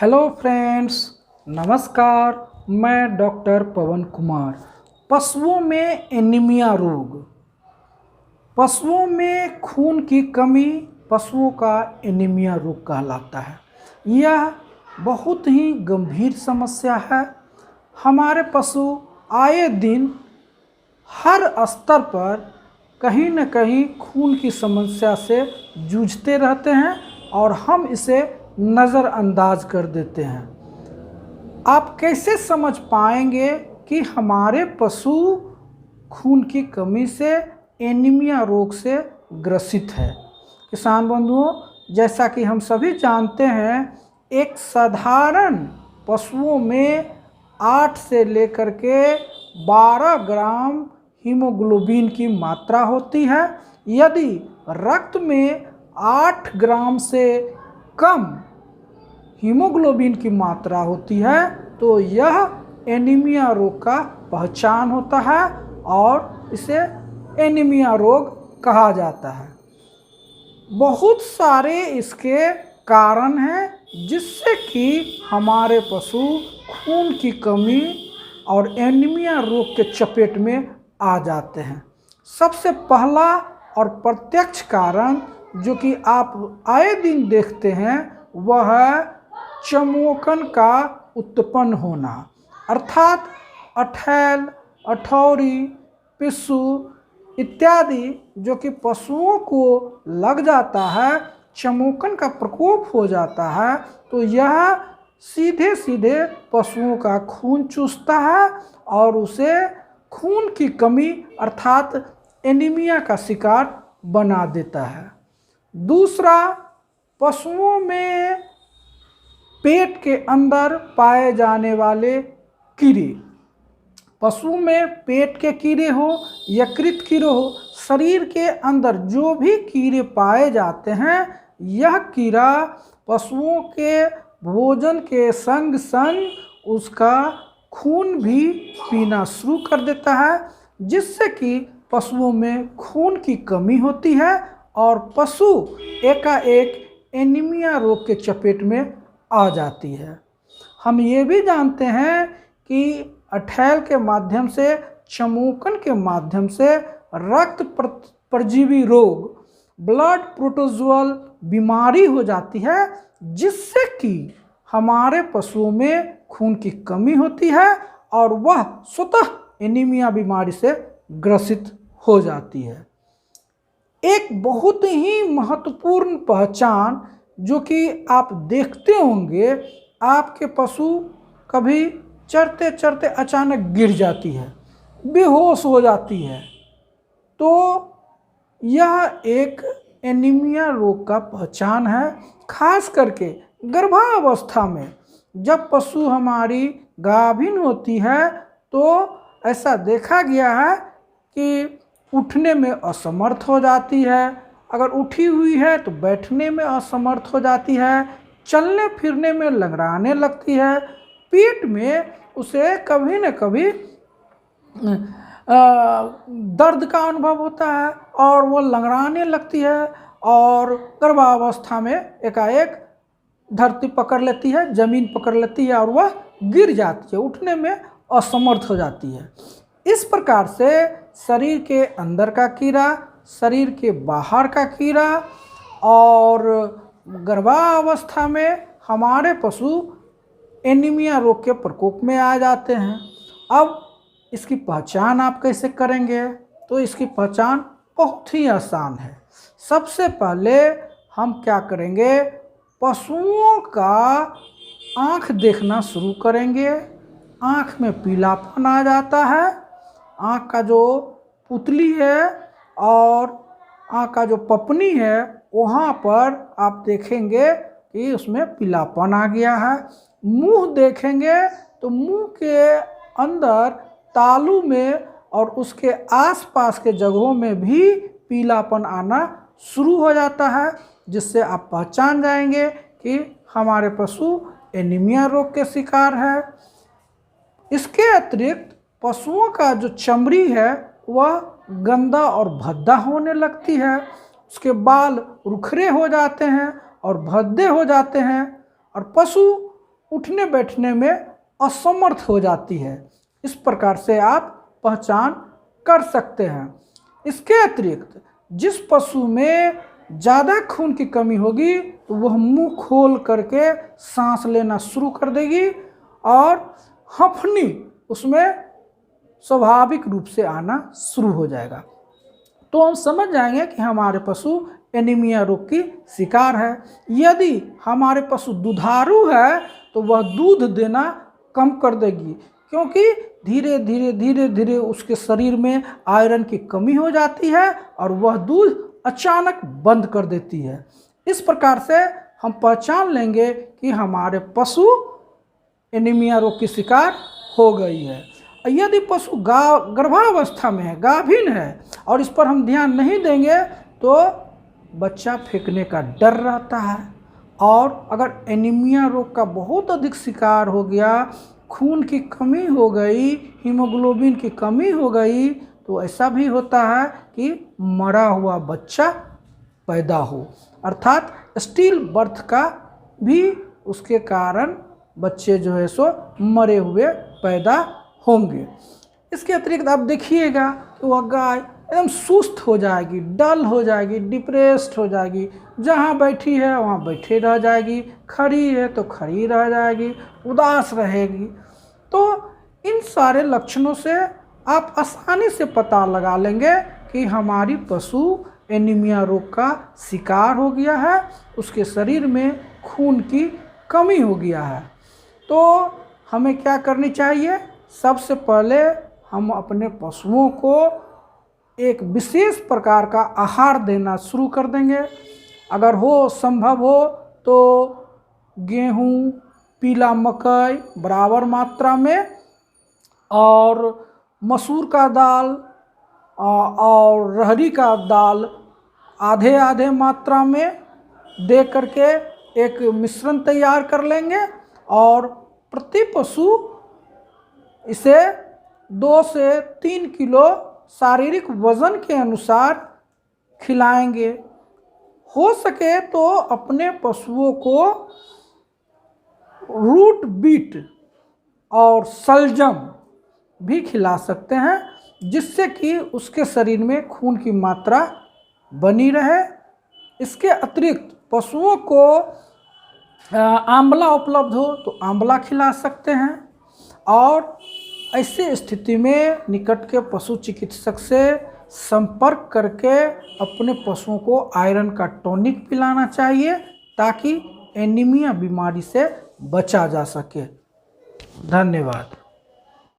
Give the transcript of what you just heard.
Hello friends, नमस्कार। मैं doctor पवन कुमार। पशुओं में एनीमिया रोग, पशुओं में खून की कमी पशुओं का एनीमिया रोग कहलाता है। यह बहुत ही गंभीर समस्या है। हमारे पशु आए दिन हर स्तर पर कहीं न कहीं खून की समस्या से जूझते रहते हैं और हम इसे नज़रअंदाज कर देते हैं। आप कैसे समझ पाएंगे कि हमारे पशु खून की कमी से एनीमिया रोग से ग्रसित है? किसान बंधुओं, जैसा कि हम सभी जानते हैं, एक साधारण पशुओं में 8 से लेकर के 12 ग्राम हीमोग्लोबिन की मात्रा होती है। यदि रक्त में 8 ग्राम से कम हीमोग्लोबिन की मात्रा होती है तो यह एनीमिया रोग का पहचान होता है और इसे एनीमिया रोग कहा जाता है। बहुत सारे इसके कारण हैं जिससे कि हमारे पशु खून की कमी और एनीमिया रोग के चपेट में आ जाते हैं। सबसे पहला और प्रत्यक्ष कारण जो कि आप आए दिन देखते हैं वह है चमोकन का उत्पन्न होना, अर्थात अठैल, अठौरी, पिस्सू इत्यादि जो कि पशुओं को लग जाता है, चमोकन का प्रकोप हो जाता है, तो यह सीधे सीधे पशुओं का खून चूसता है और उसे खून की कमी अर्थात एनीमिया का शिकार बना देता है। दूसरा, पशुओं में पेट के अंदर पाए जाने वाले कीड़े, पशु में पेट के कीड़े हो, यकृत कीड़े हो, शरीर के अंदर जो भी कीड़े पाए जाते हैं, यह कीड़ा पशुओं के भोजन के संग संग उसका खून भी पीना शुरू कर देता है, जिससे कि पशुओं में खून की कमी होती है और पशु एकाएक एनीमिया रोग के चपेट में आ जाती है। हम ये भी जानते हैं कि अठैल के माध्यम से, चमोकन के माध्यम से रक्त परजीवी रोग, ब्लड प्रोटोजोअल बीमारी हो जाती है, जिससे कि हमारे पशुओं में खून की कमी होती है और वह स्वतः एनीमिया बीमारी से ग्रसित हो जाती है। एक बहुत ही महत्वपूर्ण पहचान जो कि आप देखते होंगे, आपके पशु कभी चरते चरते अचानक गिर जाती है, बेहोश हो जाती है, तो यह एक एनीमिया रोग का पहचान है। खास करके गर्भावस्था में जब पशु हमारी गाभिन होती है तो ऐसा देखा गया है कि उठने में असमर्थ हो जाती है, अगर उठी हुई है तो बैठने में असमर्थ हो जाती है, चलने फिरने में लंगड़ाने लगती है, पेट में उसे कभी न कभी दर्द का अनुभव होता है और वो लंगड़ाने लगती है और गर्भावस्था में एकाएक धरती पकड़ लेती है, ज़मीन पकड़ लेती है और वह गिर जाती है, उठने में असमर्थ हो जाती है। इस प्रकार से शरीर के अंदर का कीड़ा, शरीर के बाहर का कीड़ा और गर्भावस्था में हमारे पशु एनीमिया रोग के प्रकोप में आ जाते हैं। अब इसकी पहचान आप कैसे करेंगे? तो इसकी पहचान बहुत ही आसान है। सबसे पहले हम क्या करेंगे, पशुओं का आँख देखना शुरू करेंगे। आँख में पीलापन आ जाता है, आँख का जो पुतली है और आँख का जो पपनी है वहाँ पर आप देखेंगे कि उसमें पीलापन आ गया है। मुंह देखेंगे तो मुंह के अंदर, तालू में और उसके आसपास के जगहों में भी पीलापन आना शुरू हो जाता है, जिससे आप पहचान जाएंगे कि हमारे पशु एनीमिया रोग के शिकार है। इसके अतिरिक्त पशुओं का जो चमड़ी है वह गंदा और भद्दा होने लगती है, उसके बाल रुखरे हो जाते हैं और भद्दे हो जाते हैं और पशु उठने बैठने में असमर्थ हो जाती है। इस प्रकार से आप पहचान कर सकते हैं। इसके अतिरिक्त जिस पशु में ज़्यादा खून की कमी होगी तो वह मुंह खोल करके सांस लेना शुरू कर देगी और हंफनी उसमें स्वाभाविक रूप से आना शुरू हो जाएगा। तो हम समझ जाएंगे कि हमारे पशु एनीमिया रोग की शिकार है। यदि हमारे पशु दुधारू है तो वह दूध देना कम कर देगी, क्योंकि धीरे धीरे उसके शरीर में आयरन की कमी हो जाती है और वह दूध अचानक बंद कर देती है। इस प्रकार से हम पहचान लेंगे कि हमारे पशु एनीमिया रोग की शिकार हो गई है। यदि पशु गर्भावस्था में है, गाभिन है और इस पर हम ध्यान नहीं देंगे तो बच्चा फेंकने का डर रहता है। और अगर एनीमिया रोग का बहुत अधिक शिकार हो गया, खून की कमी हो गई, हीमोग्लोबिन की कमी हो गई, तो ऐसा भी होता है कि मरा हुआ बच्चा पैदा हो, अर्थात स्टिल बर्थ का भी उसके कारण बच्चे जो है सो मरे हुए पैदा होंगे। इसके अतिरिक्त आप देखिएगा कि वह गाय एकदम सुस्त हो जाएगी, डल हो जाएगी, डिप्रेस्ड हो जाएगी, जहाँ बैठी है वहाँ बैठे रह जाएगी, खड़ी है तो खड़ी रह जाएगी, उदास रहेगी। तो इन सारे लक्षणों से आप आसानी से पता लगा लेंगे कि हमारी पशु एनीमिया रोग का शिकार हो गया है, उसके शरीर में खून की कमी हो गया है। तो हमें क्या करनी चाहिए? सबसे पहले हम अपने पशुओं को एक विशेष प्रकार का आहार देना शुरू कर देंगे। अगर हो संभव हो तो गेहूँ, पीला मकई बराबर मात्रा में और मसूर का दाल और रहरी का दाल आधे आधे मात्रा में दे करके एक मिश्रण तैयार कर लेंगे और प्रति पशु इसे 2 से 3 किलो शारीरिक वजन के अनुसार खिलाएंगे। हो सके तो अपने पशुओं को रूट बीट और सलजम भी खिला सकते हैं, जिससे कि उसके शरीर में खून की मात्रा बनी रहे। इसके अतिरिक्त पशुओं को आंवला उपलब्ध हो तो आंवला खिला सकते हैं और ऐसी स्थिति में निकट के पशु चिकित्सक से संपर्क करके अपने पशुओं को आयरन का टॉनिक पिलाना चाहिए ताकि एनीमिया बीमारी से बचा जा सके। धन्यवाद।